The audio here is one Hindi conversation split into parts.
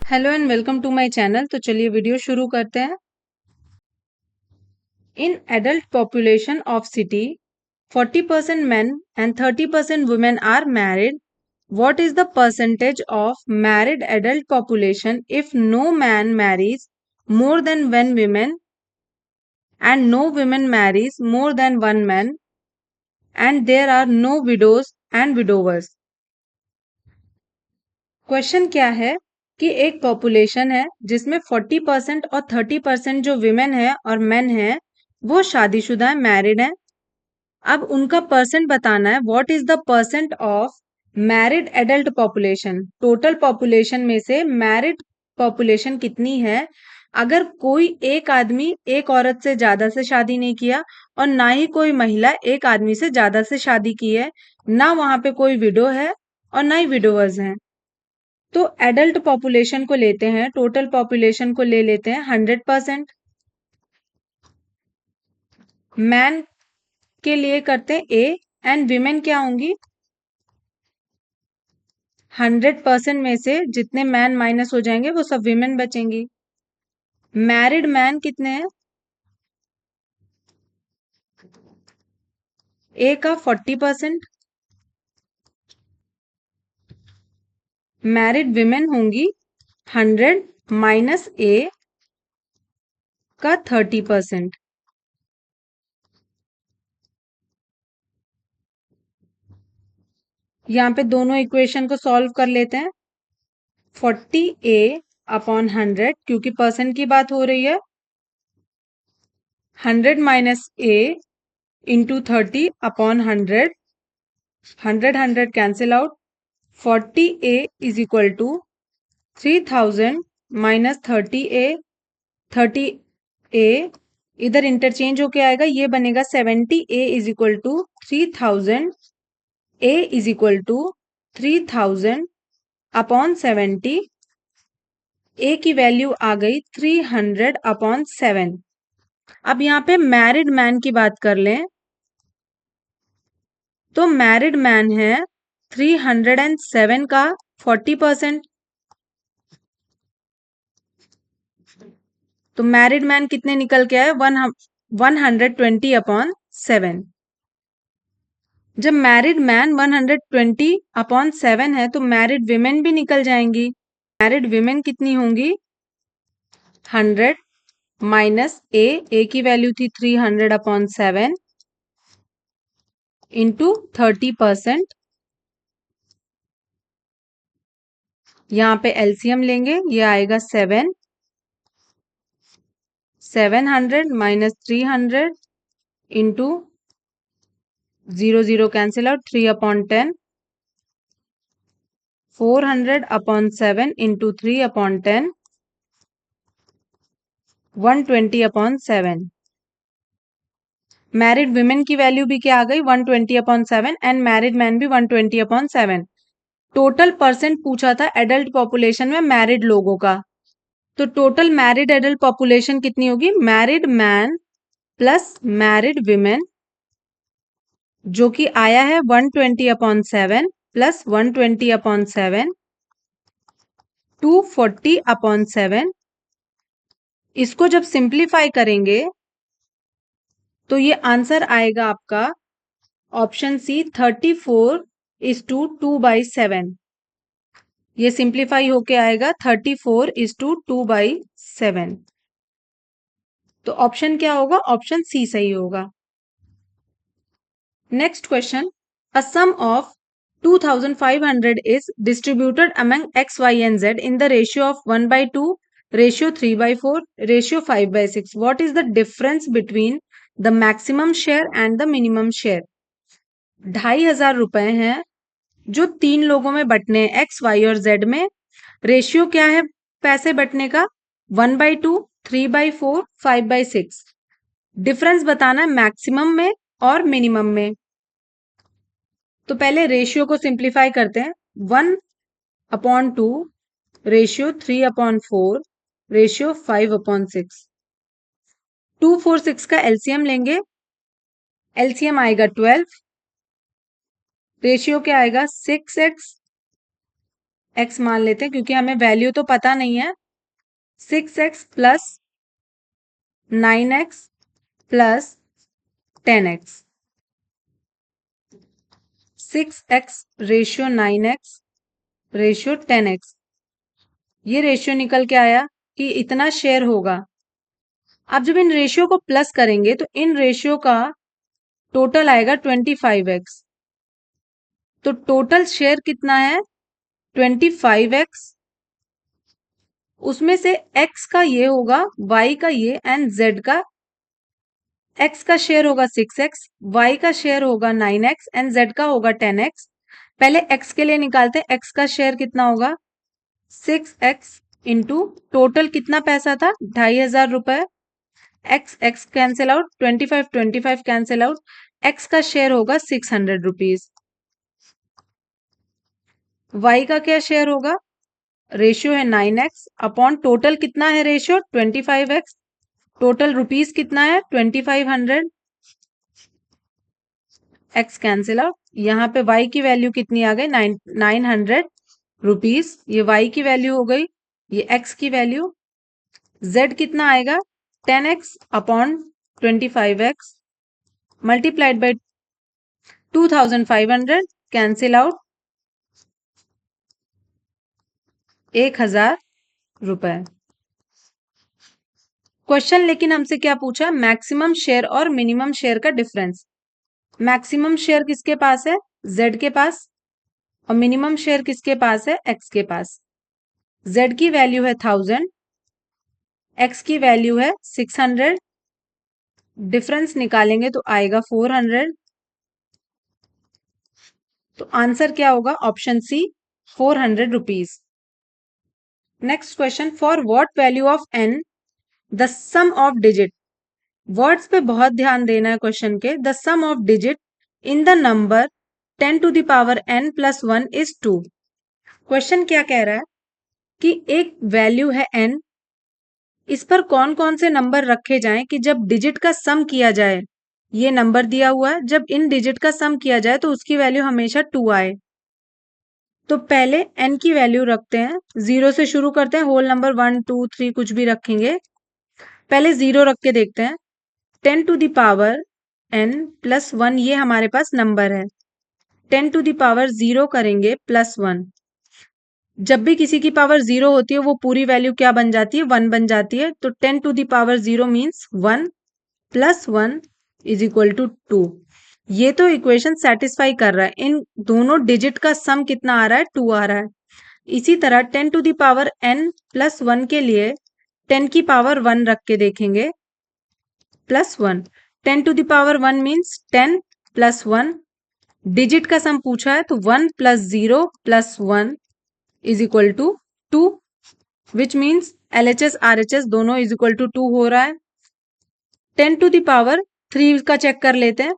Hello and welcome to my channel. तो चलिए वीडियो शुरू करते हैं। In adult population of city 40% men and 30% women are married. What is the percentage of married adult population if no man marries more than one woman and no woman marries more than one man and there are no widows and widowers? Question क्या है कि एक पॉपुलेशन है जिसमें 40% और 30% जो विमेन है और मेन है वो शादीशुदा है, मैरिड है। अब उनका परसेंट बताना है। What is the percent of married adult population? Total population में से मैरिड पॉपुलेशन कितनी है? अगर कोई एक आदमी एक औरत से ज्यादा से शादी नहीं किया और ना ही कोई महिला एक आदमी से ज्यादा से शादी की है, ना वहां पे कोई विडो है और ना ही विडोवर्स हैं, तो एडल्ट पॉपुलेशन को लेते हैं, टोटल पॉपुलेशन को ले लेते हैं 100%। मैन के लिए करते हैं ए एंड विमेन क्या होंगी? 100% में से जितने मैन माइनस हो जाएंगे वो सब विमेन बचेंगी। मैरिड मैन कितने हैं? ए का 40%, मैरिड विमेन होंगी 100 माइनस ए का 30%। यहाँ पे दोनों इक्वेशन को सॉल्व कर लेते हैं। 40 ए अपॉन 100, क्योंकि परसेंट की बात हो रही है, 100 minus A into 30 upon 100, 100 cancel out, 40a is equal to 3000 minus 30a, 30a इधर इंटरचेंज होके आएगा, ये बनेगा 70a is equal to 3000, a is equal to 3000 upon 70, a की वैल्यू आ गई 300 अपॉन 7। अब यहाँ पे मैरिड मैन की बात कर लें तो मैरिड मैन है 307 का 40%, तो मैरिड मैन कितने निकल के आए? 120 अपॉन 7। जब मैरिड मैन 120 अपॉन 7 है तो मैरिड विमेन भी निकल जाएंगी। मैरिड विमेन कितनी होंगी? 100 माइनस ए की वैल्यू थी 300 अपॉन 7 इंटू 30%। यहाँ पे एलसीएम लेंगे, ये आएगा 700 minus 300 into 0 cancel out, 3 upon 10, 400 upon 7 into 3 upon 10, 120 upon 7। Married women की वैल्यू भी क्या आ गई? 120 अपॉन 7 एंड मैरिड मैन भी 120 अपॉन 7। टोटल परसेंट पूछा था एडल्ट पॉपुलेशन में मैरिड लोगों का, तो टोटल मैरिड एडल्ट पॉपुलेशन कितनी होगी? Married man plus married women, जो कि आया है 120 अपॉन 7 प्लस 120 अपॉन 7, 240 अपॉन 7। इसको जब सिंप्लीफाई करेंगे तो ये आंसर आएगा आपका ऑप्शन सी 34:2/7। ये सिंप्लीफाई होके आएगा 34:2/7। तो ऑप्शन क्या होगा? ऑप्शन सी सही होगा। Next question, a sum of 2500 is distributed among x, y and z in the ratio of 1/2, ratio 3/4, ratio 5/6. What is the difference between the maximum share and the minimum share? 2500 रुपए हैं जो 3 लोगों में बटने हैं, x, y और z में। रेशियो क्या है पैसे बटने का? 1/2, 3/4, 5/6। डिफरेंस बताना है मैक्सिमम में और मिनिमम में। तो पहले रेशियो को सिंप्लीफाई करते हैं। 1/2 रेशियो 3/4 रेशियो 5/6। 246 का एलसीएम लेंगे, एलसीएम आएगा 12, रेशियो क्या आएगा? 6x x मान लेते हैं क्योंकि हमें वैल्यू तो पता नहीं है। 6x plus 9x plus 10x, 6x ratio 9x ratio 10x, ये रेशियो निकल के आया कि इतना शेयर होगा। अब जब इन रेशियो को प्लस करेंगे तो इन रेशियो का टोटल आएगा 25x। तो टोटल शेयर कितना है 25x, उसमें से x का ये होगा, y का ये एंड z का, x का शेयर होगा 6x, y का शेयर होगा 9x एंड z का होगा 10x। पहले x के लिए निकालते हैं, x का शेयर कितना होगा 6x इंटू टोटल कितना पैसा था 2500 रुपए, x x cancel out, 25 cancel out, x का शेयर होगा 600 रुपीज। y का क्या शेयर होगा, रेशियो है 9x अपॉन टोटल कितना है रेशियो 25x, टोटल रुपीस कितना है 2500, x कैंसिल आउट, यहाँ पे y की वैल्यू कितनी आ गई 900 रुपीस, ये y की वैल्यू हो गई, ये x की वैल्यू, z कितना आएगा 10x upon 25x multiplied by 2500 cancel out 1000 रुपए। क्वेश्चन लेकिन हमसे क्या पूछा, मैक्सिमम शेयर और मिनिमम शेयर का डिफरेंस। मैक्सिमम शेयर किसके पास है z के पास, और मिनिमम शेयर किसके पास है x के पास। z की वैल्यू है 1000, x की वैल्यू है 600, डिफरेंस निकालेंगे तो आएगा 400। तो आंसर क्या होगा option C 400 rupees. Next question, for what value of n the sum of digit, words पे बहुत ध्यान देना है क्वेश्चन के, the sum of digit in the number 10 to the power n plus 1 is 2। क्वेश्चन क्या कह रहा है कि एक वैल्यू है n, इस पर कौन कौन से नंबर रखे जाएं कि जब डिजिट का सम किया जाए, ये नंबर दिया हुआ है, जब इन डिजिट का सम किया जाए तो उसकी वैल्यू हमेशा 2 आए। तो पहले n की वैल्यू रखते हैं, 0 से शुरू करते हैं, होल नंबर 1 2 3 कुछ भी रखेंगे, पहले 0 रख के देखते हैं। 10 to the power n plus 1 ये हमारे पास नंबर है, 10 टू द पावर 0 करेंगे प्लस 1, जब भी किसी की पावर 0 होती है वो पूरी वैल्यू क्या बन जाती है 1 बन जाती है। तो 10 to the power 0 means 1 plus 1 is equal to 2। ये तो इक्वेशन सेटिस्फाई कर रहा है, इन दोनों डिजिट का सम कितना आ रहा है 2 आ रहा है। इसी तरह 10 to the power n plus 1 के लिए 10 की पावर 1 रख के देखेंगे plus 1, 10 to the power 1 means 10 plus 1, digit का सम पूछा है तो 1 plus 0 plus 1 is equal to 2, which means LHS RHS दोनों इज इक्वल टू 2 हो रहा है। 10 टू द पावर 3 का चेक कर लेते हैं,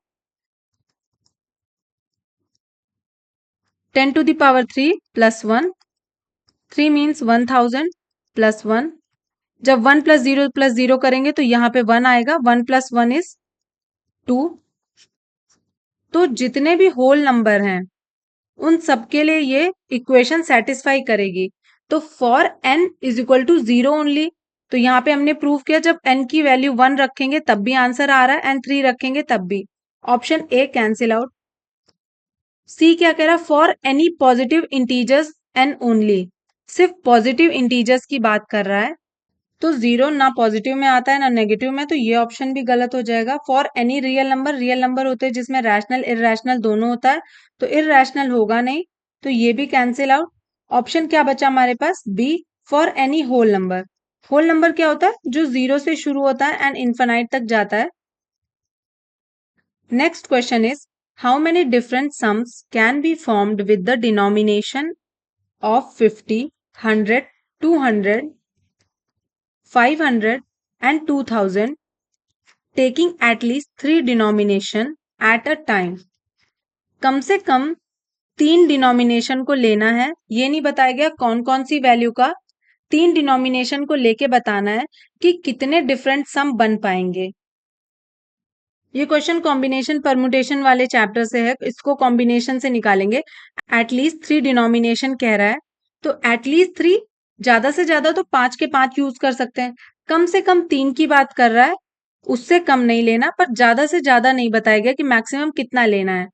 10 to the power 3 plus 1, 3 means 1000 plus 1, जब 1 प्लस 0 करेंगे तो यहाँ पे 1 आएगा, 1 प्लस 1 इज 2। तो जितने भी होल नंबर हैं उन सबके लिए ये इक्वेशन सेटिस्फाई करेगी। तो for n is equal to 0 only, तो यहाँ पे हमने प्रूव किया जब n की वैल्यू 1 रखेंगे तब भी आंसर आ रहा है एंड 3 रखेंगे तब भी। Option A cancel out. C क्या कह रहा है, for any positive integers n only, सिर्फ पॉजिटिव इंटीजर्स की बात कर रहा है। तो 0 ना पॉजिटिव में आता है ना नेगेटिव में, तो ये ऑप्शन भी गलत हो जाएगा। फॉर एनी रियल नंबर होते हैं जिसमें रैशनल इरैशनल दोनों होता है, तो इरैशनल होगा नहीं, तो ये भी कैंसिल आउट। ऑप्शन क्या बचा हमारे पास B, for any whole number. Whole number क्या होता है जो 0 से शुरू होता है एंड इन्फिनाइट तक जाता है। Next question is, how many different sums can be formed with the denomination of 50, 100, 200, 500 and 2000 taking at least 3 denomination at a time। कम से कम 3 डिनोमिनेशन को लेना है, ये नहीं बताया गया कौन कौन सी वैल्यू का, 3 डिनोमिनेशन को लेके बताना है कि कितने डिफरेंट सम बन पाएंगे। ये क्वेश्चन कॉम्बिनेशन परमुटेशन वाले चैप्टर से है, इसको कॉम्बिनेशन से निकालेंगे। एटलीस्ट 3 डिनोमिनेशन कह रहा है, तो एटलीस्ट 3, ज्यादा से ज्यादा तो 5 के 5 यूज कर सकते हैं, कम से कम 3 की बात कर रहा है, उससे कम नहीं लेना, पर ज्यादा से ज्यादा नहीं बताया गया कि मैक्सिमम कितना लेना है।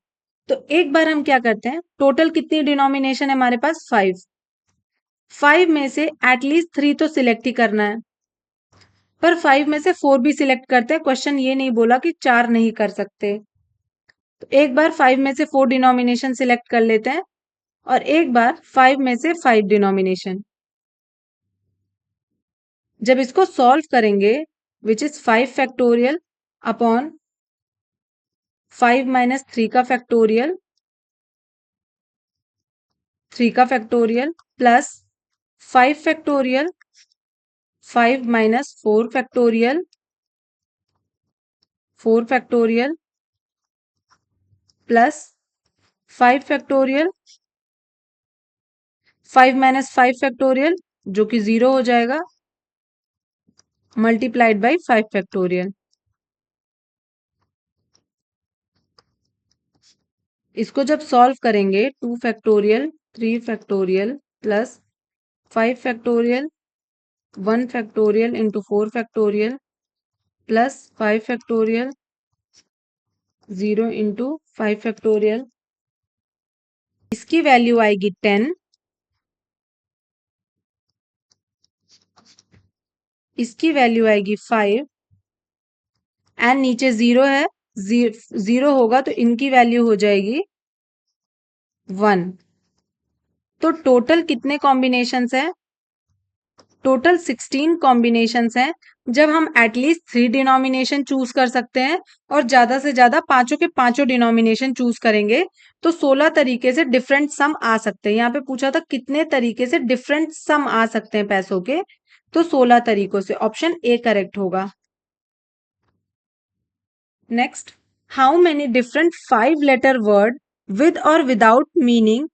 तो एक बार हम क्या करते हैं, टोटल कितनी डिनोमिनेशन है हमारे पास, 5। 5 में से एटलीस्ट 3 तो सिलेक्ट ही करना है, पर 5 में से 4 भी सिलेक्ट करते हैं, क्वेश्चन ये नहीं बोला कि 4 नहीं कर सकते। तो एक बार 5 में से 4 डिनोमिनेशन सिलेक्ट कर लेते हैं, और एक बार 5 में से 5 डिनोमिनेशन। जब इसको सॉल्व करेंगे, which is 5 factorial upon 5 minus 3 का फैक्टोरियल, 3 का factorial plus 5 factorial, 5 minus 4 factorial, 4 factorial plus 5 factorial, 5 minus 5 factorial जो कि 0 हो जाएगा, मल्टीप्लाइड बाई 5 फैक्टोरियल। इसको जब सॉल्व करेंगे, 2 factorial, 3 factorial plus 5 factorial, 1 factorial into 4 factorial plus 5 factorial, 0 into 5 factorial, इसकी वैल्यू आएगी 10, इसकी वैल्यू आएगी 5, एंड नीचे 0 है, 0 होगा तो इनकी वैल्यू हो जाएगी 1। तो टोटल कितने कॉम्बिनेशंस हैं, टोटल 16 कॉम्बिनेशंस हैं। जब हम एटलीस्ट 3 डिनोमिनेशन चूज कर सकते हैं और ज्यादा से ज्यादा पांचों के पांचों डिनोमिनेशन चूज करेंगे, तो 16 तरीके से डिफरेंट सम आ सकते हैं। यहाँ पे पूछा था कितने तरीके से डिफरेंट सम आ सकते हैं पैसों के, तो 16 तरीकों से, ऑप्शन ए करेक्ट होगा। Next, how many different 5 letter word with or without meaning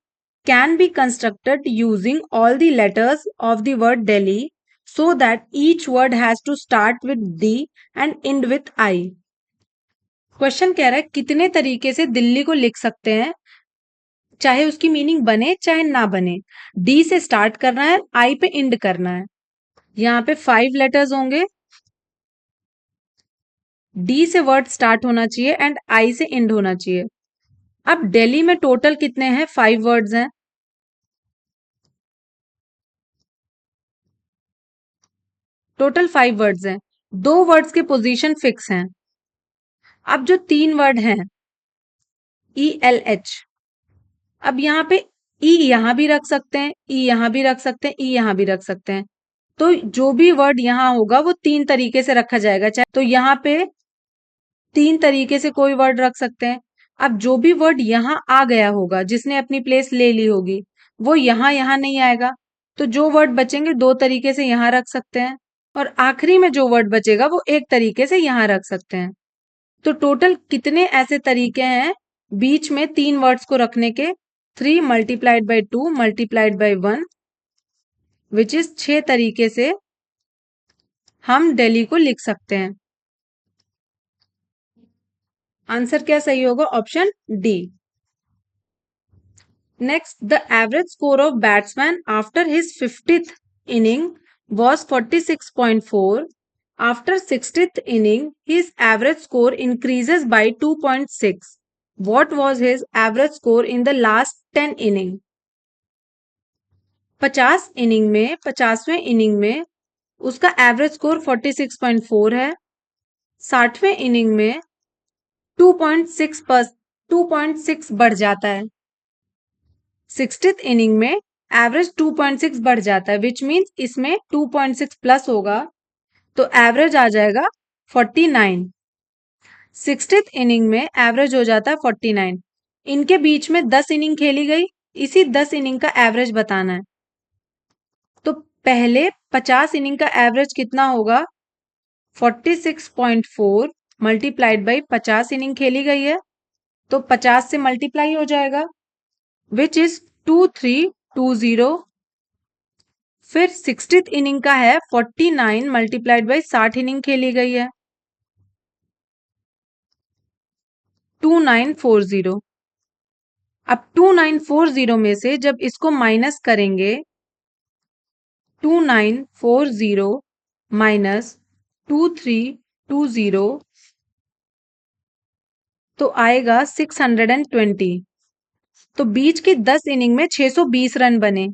can be constructed using all the letters of the word Delhi, so that each word has to start with D and end with I. Question कह रहा है कितने तरीके से दिल्ली को लिख सकते हैं, चाहे उसकी मीनिंग बने चाहे ना बने, डी से स्टार्ट करना है, आई पे एंड करना है। यहाँ पे 5 लेटर्स होंगे, डी से वर्ड स्टार्ट होना चाहिए एंड आई से एंड होना चाहिए। अब दिल्ली में टोटल कितने हैं, 5 वर्ड्स हैं, टोटल 5 वर्ड्स हैं, 2 वर्ड्स के पोजीशन फिक्स हैं। अब जो 3 वर्ड हैं, ई एल एच, अब यहाँ पे ई यहां भी रख सकते हैं, ई यहां भी रख सकते हैं, ई यहां भी रख सकते हैं। तो जो भी वर्ड यहां होगा वो 3 तरीके से रखा जाएगा, चाहे तो यहाँ पे 3 तरीके से कोई वर्ड रख सकते हैं। अब जो भी वर्ड यहां आ गया होगा, जिसने अपनी प्लेस ले ली होगी, वो यहां यहां नहीं आएगा, तो जो वर्ड बचेंगे 2 तरीके से यहां रख सकते हैं, और आखिरी में जो वर्ड बचेगा वो 1 तरीके से यहां रख सकते हैं। तो टोटल कितने ऐसे तरीके हैं बीच में 3 वर्ड्स को रखने के, 3 multiplied by 2 multiplied by 1, which is 6 तरीके से हम दिल्ली को लिख सकते हैं। आंसर क्या सही होगा, option D. Next, the average score of batsman after his 50th inning was 46.4. After 60th inning, his average score increases by 2.6. What was his average score in the last 10 inning? 50 inning में, 50वें इनिंग में उसका एवरेज स्कोर 46.4 है, 60वें इनिंग में 2.6 पर 2.6 बढ़ जाता है, 60th इनिंग में एवरेज 2.6 बढ़ जाता है, विच मीन्स इसमें 2.6 प्लस होगा, तो एवरेज आ जाएगा 49। 60th इनिंग में एवरेज हो जाता है 49। इनके बीच में 10 इनिंग खेली गई, इसी 10 इनिंग का एवरेज बताना है। तो पहले 50 इनिंग का एवरेज कितना होगा, 46.4 मल्टीप्लाइड बाई 50 इनिंग खेली गई है, तो 50 से मल्टीप्लाई हो जाएगा, विच इज 2320। फिर 60th इनिंग का है 49 मल्टीप्लाइड बाई 60 इनिंग खेली गई है, 2940। अब 2940 में से जब इसको माइनस करेंगे, 2940 माइनस 2320 तो आएगा 620। तो बीच की 10 इनिंग में 620 रन बने।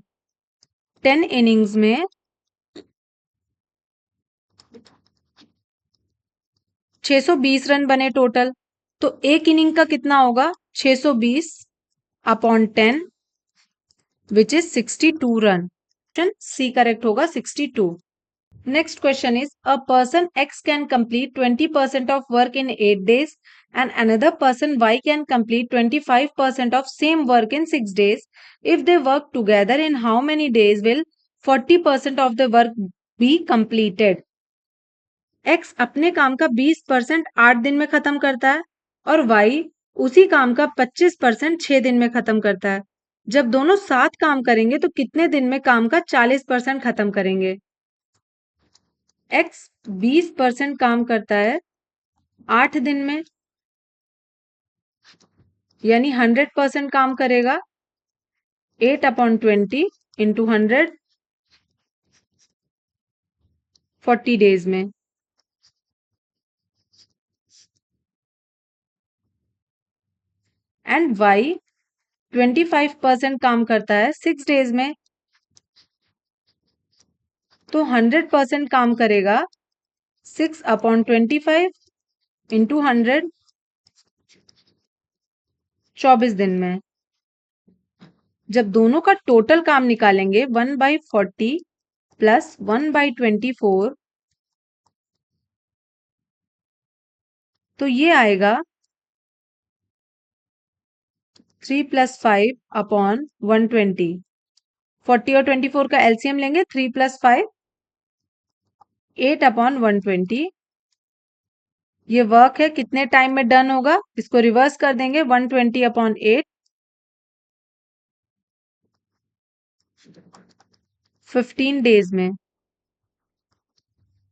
10 इनिंग्स में 620 रन बने टोटल। तो एक इनिंग का कितना होगा? 620 upon 10 which is 62 run. C correct होगा 62। Next question is, a person X can complete 20% of work in 8 days and another person Y can complete 25% of same work in 6 days. If they work together, in how many days will 40% of the work be completed? X अपने काम का 20% 8 दिन में खत्म करता है और Y उसी काम का 25% 6 दिन में खत्म करता है। जब दोनों साथ काम करेंगे तो कितने दिन में काम का 40% खत्म करेंगे? एक्स 20% काम करता है 8 दिन में, यानी 100% काम करेगा 8/20 इंटू 100 40 डेज में। एंड वाई 25% काम करता है 6 डेज में, तो 100% काम करेगा 6/25 इंटू 100 24 दिन में। जब दोनों का टोटल काम निकालेंगे 1/40 प्लस 1/24 तो ये आएगा 3 + 5 अपॉन 120। 40 और 24 का एलसीएम लेंगे, 3 + 5 8/120। ये वर्क है, कितने टाइम में डन होगा? इसको रिवर्स कर देंगे, 120/8 15 डेज में।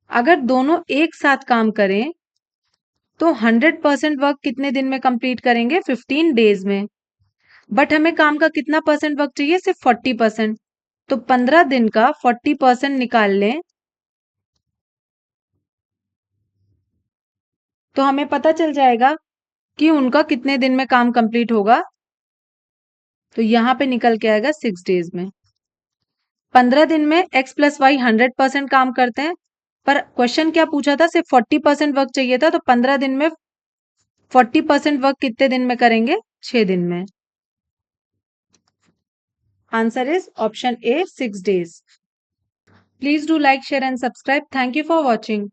अगर दोनों एक साथ काम करें तो 100% वर्क कितने दिन में कंप्लीट करेंगे? 15 डेज में। बट हमें काम का कितना परसेंट वर्क चाहिए? सिर्फ 40%। तो 15 दिन का 40% निकाल लें तो हमें पता चल जाएगा कि उनका कितने दिन में काम कंप्लीट होगा। तो यहां पे निकल के आएगा 6 डेज में। 15 दिन में x + y 100% काम करते हैं, पर क्वेश्चन क्या पूछा था? सिर्फ 40% वर्क चाहिए था, तो 15 दिन में 40% वर्क कितने दिन में करेंगे? 6 दिन में। Answer is option A 6 days. Please do like, share and subscribe. Thank you for watching.